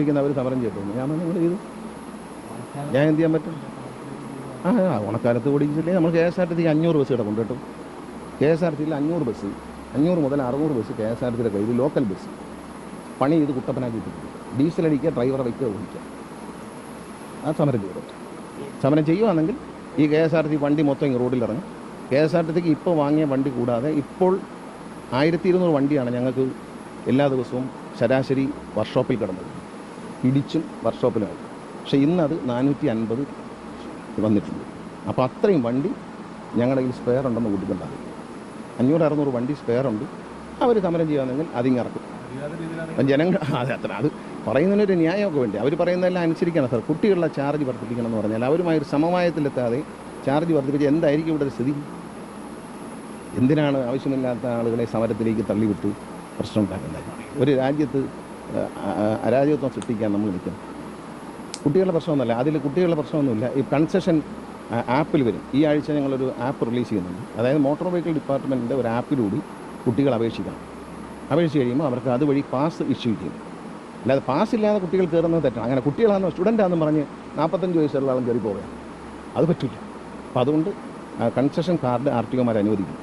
അവർ സമരം ചെയ്തു. ഞാൻ നിങ്ങൾ ചെയ്തു, ഞാൻ എന്ത് ചെയ്യാൻ പറ്റും? ഓണക്കാലത്ത് ഓടിച്ചില്ലേ നമ്മൾ KSRTC 500 ബസ് കിടക്കും കേട്ടോ. KSRTCയിൽ 500 ബസ്, 500 മുതൽ 600 ബസ് KSRTCയുടെ കയ്യിൽ ലോക്കൽ ബസ് പണി ചെയ്ത് കുട്ടപ്പനാക്കിയിട്ടുണ്ട്. ഡീസൽ അടിക്കുക, ഡ്രൈവറെ വയ്ക്കുക, ഓടിക്കുക. ആ സമരം ചെയ്തു. സമരം ചെയ്യുകയാണെങ്കിൽ ഈ KSRTC വണ്ടി മൊത്തം ഈ റോഡിലിറങ്ങും. KSRTCക്ക് ഇപ്പോൾ വാങ്ങിയ വണ്ടി കൂടാതെ ഇപ്പോൾ 1200 വണ്ടിയാണ് ഞങ്ങൾക്ക് എല്ലാ ദിവസവും ശരാശരി വർക്ക്ഷോപ്പിൽ കിടന്നത്, ഇടിച്ചും വർക്ക്ഷോപ്പിലുമായി. പക്ഷേ ഇന്നത് 450 വന്നിട്ടുണ്ട്. അപ്പോൾ അത്രയും വണ്ടി ഞങ്ങളുടെ കയ്യിൽ സ്പെയർ ഉണ്ടെന്ന് കൂട്ടിക്കൊണ്ടാകും. 500-600 വണ്ടി സ്പെയർ ഉണ്ട്. അവർ സമരം ചെയ്യുകയാണെങ്കിൽ അതിങ്ങിറക്കും. ജനങ്ങൾ അത് പറയുന്നതിനൊരു ന്യായമൊക്കെ വേണ്ടി അവർ പറയുന്നതെല്ലാം അനുസരിക്കണം സാർ. കുട്ടികളുടെ ചാർജ് വർദ്ധിപ്പിക്കണം എന്ന് പറഞ്ഞാൽ അവരുമായി ഒരു സമവായത്തിലെത്താതെ ചാർജ് വർദ്ധിപ്പിച്ച് എന്തായിരിക്കും ഇവിടെ ഒരു സ്ഥിതി? എന്തിനാണ് ആവശ്യമില്ലാത്ത ആളുകളെ സമരത്തിലേക്ക് തള്ളിവിട്ട് പ്രശ്നം ഉണ്ടാക്കുന്നത്? ഒരു രാജ്യത്ത് അരാജകത്വം സൃഷ്ടിക്കാൻ നമ്മൾ നിൽക്കണം. കുട്ടികളുടെ പ്രശ്നമൊന്നുമല്ല, അതിൽ കുട്ടികളുടെ പ്രശ്നമൊന്നുമില്ല. ഈ കൺസെഷൻ ആപ്പിൽ വരും. ഈ ആഴ്ച ഞങ്ങളൊരു ആപ്പ് റിലീസ് ചെയ്യുന്നുണ്ട്. അതായത് മോട്ടോർ വെഹിക്കിൾ ഡിപ്പാർട്ട്മെൻറ്റിൻ്റെ ഒരു ആപ്പിലൂടെ കുട്ടികൾ അപേക്ഷിക്കണം. അപേക്ഷിച്ച് കഴിയുമ്പോൾ അവർക്ക് അതുവഴി പാസ് ഇഷ്യൂ ചെയ്യും. അല്ലാതെ പാസ് ഇല്ലാതെ കുട്ടികൾ കയറുന്നത് തെറ്റാണ്. അങ്ങനെ കുട്ടികളാണെന്നോ സ്റ്റുഡൻ്റാണെന്ന് പറഞ്ഞ് 45 വയസ്സുള്ള ആളും കയറി പോവുകയാണ്, അത് പറ്റില്ല. അപ്പോൾ അതുകൊണ്ട് കൺസെഷൻ കാർഡ് RTOമാർ അനുവദിക്കും.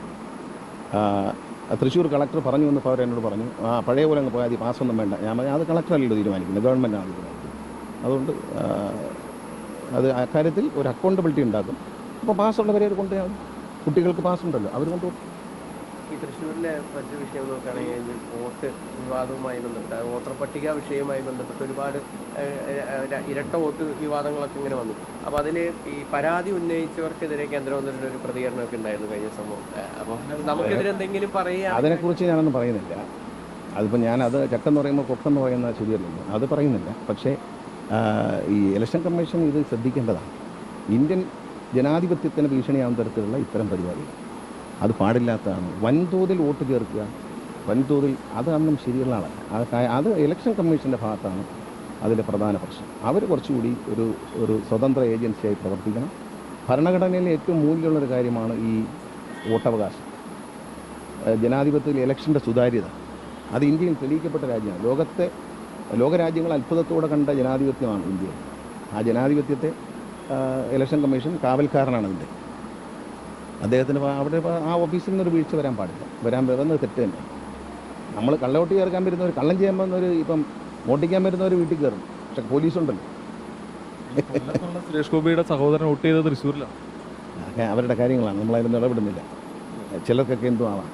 തൃശ്ശൂർ കളക്ടർ പറഞ്ഞു വന്നപ്പോൾ അവരെന്നോട് പറഞ്ഞു, പഴയ പോലെ അങ്ങ് പോയാൽ മതി, പാസ്സൊന്നും വേണ്ട. ഞാൻ പറഞ്ഞു അത് കളക്ടറല്ലല്ലോ തീരുമാനിക്കുന്നത്, ഗവൺമെൻറ്റാണ് തീരുമാനിക്കുന്നത്. അതുകൊണ്ട് അത് അക്കാര്യത്തിൽ ഒരു അക്കൗണ്ടബിലിറ്റി ഉണ്ടാക്കും. അപ്പോൾ പാസ്സുള്ളവരെ അവർ കൊണ്ടുപോയാൽ മതി. കുട്ടികൾക്ക് പാസ്സുണ്ടല്ലോ, അവർ കൊണ്ടുപോകും. ഈ തൃശ്ശൂരിലെ മറ്റു വിഷയം നോക്കുകയാണെങ്കിൽ വോട്ട് വിവാദവുമായി ബന്ധപ്പെട്ട്, വോട്ടർ പട്ടിക വിഷയവുമായി ബന്ധപ്പെട്ട് ഒരുപാട് ഇരട്ട വോട്ട് വിവാദങ്ങളൊക്കെ ഇങ്ങനെ വന്നു. അപ്പോൾ അതിൽ ഈ പരാതി ഉന്നയിച്ചവർക്കെതിരെ കേന്ദ്രമന്ത്രിയുടെ ഒരു പ്രതികരണമൊക്കെ ഉണ്ടായിരുന്നു കഴിഞ്ഞ സംഭവം. അപ്പോൾ നമുക്കെതിരെ എന്തെങ്കിലും പറയുക? അതിനെക്കുറിച്ച് ഞാനൊന്നും പറയുന്നില്ല. അതിപ്പോൾ ഞാനത് ചക്കെന്ന് പറയുമ്പോൾ കൊക്കെന്ന് പറയുന്നത് ശരിയല്ലല്ലോ, അത് പറയുന്നില്ല. പക്ഷേ ഈ ഇലക്ഷൻ കമ്മീഷൻ ഇത് ശ്രദ്ധിക്കേണ്ടതാണ്. ഇന്ത്യൻ ജനാധിപത്യത്തിന് ഭീഷണിയാവുന്ന തരത്തിലുള്ള ഇത്തരം പരിപാടികൾ അത് പാടില്ലാത്തതാണ്. വൻതോതിൽ വോട്ട് ചേർക്കുക, വൻതോതിൽ, അതൊന്നും ശരിയുള്ള ആളല്ല. അത് ഇലക്ഷൻ കമ്മീഷൻ്റെ ഭാഗത്താണ് അതിൻ്റെ പ്രധാന പ്രശ്നം. അവർ കുറച്ചുകൂടി ഒരു സ്വതന്ത്ര ഏജൻസിയായി പ്രവർത്തിക്കണം. ഭരണഘടനയിലെ ഏറ്റവും മൂല്യമുള്ളൊരു കാര്യമാണ് ഈ വോട്ടവകാശം. ജനാധിപത്യത്തിൽ ഇലക്ഷൻ്റെ സുതാര്യത അത് ഇന്ത്യയിൽ തെളിയിക്കപ്പെട്ട രാജ്യമാണ്. ലോകരാജ്യങ്ങൾ അത്ഭുതത്തോടെ കണ്ട ജനാധിപത്യമാണ് ഇന്ത്യ. ആ ജനാധിപത്യത്തെ ഇലക്ഷൻ കമ്മീഷൻ കാവൽക്കാരനാണ് അതിൻ്റെ. അദ്ദേഹത്തിന് അവിടെ ആ ഓഫീസിൽ നിന്നൊരു വീഴ്ച വരാൻ പാടില്ല. വരുന്നത് തെറ്റ് തന്നെ. നമ്മൾ കള്ളവോട്ട് ചേർക്കാൻ വരുന്നവർ, കള്ളം ചെയ്യാൻ വന്നവർ, ഇപ്പം വോട്ടിക്കാൻ വരുന്നവർ വീട്ടിൽ കയറും. പക്ഷെ പോലീസുണ്ടല്ലോ. സുരേഷ് ഗോപിയുടെ സഹോദരൻ വോട്ട് ചെയ്തത് തൃശ്ശൂരിലാണ്. അവരുടെ കാര്യങ്ങളാണ്, നമ്മളതിലൊന്നും ഇടപെടുന്നില്ല. ചിലർക്കൊക്കെ എന്തോ ആവാം.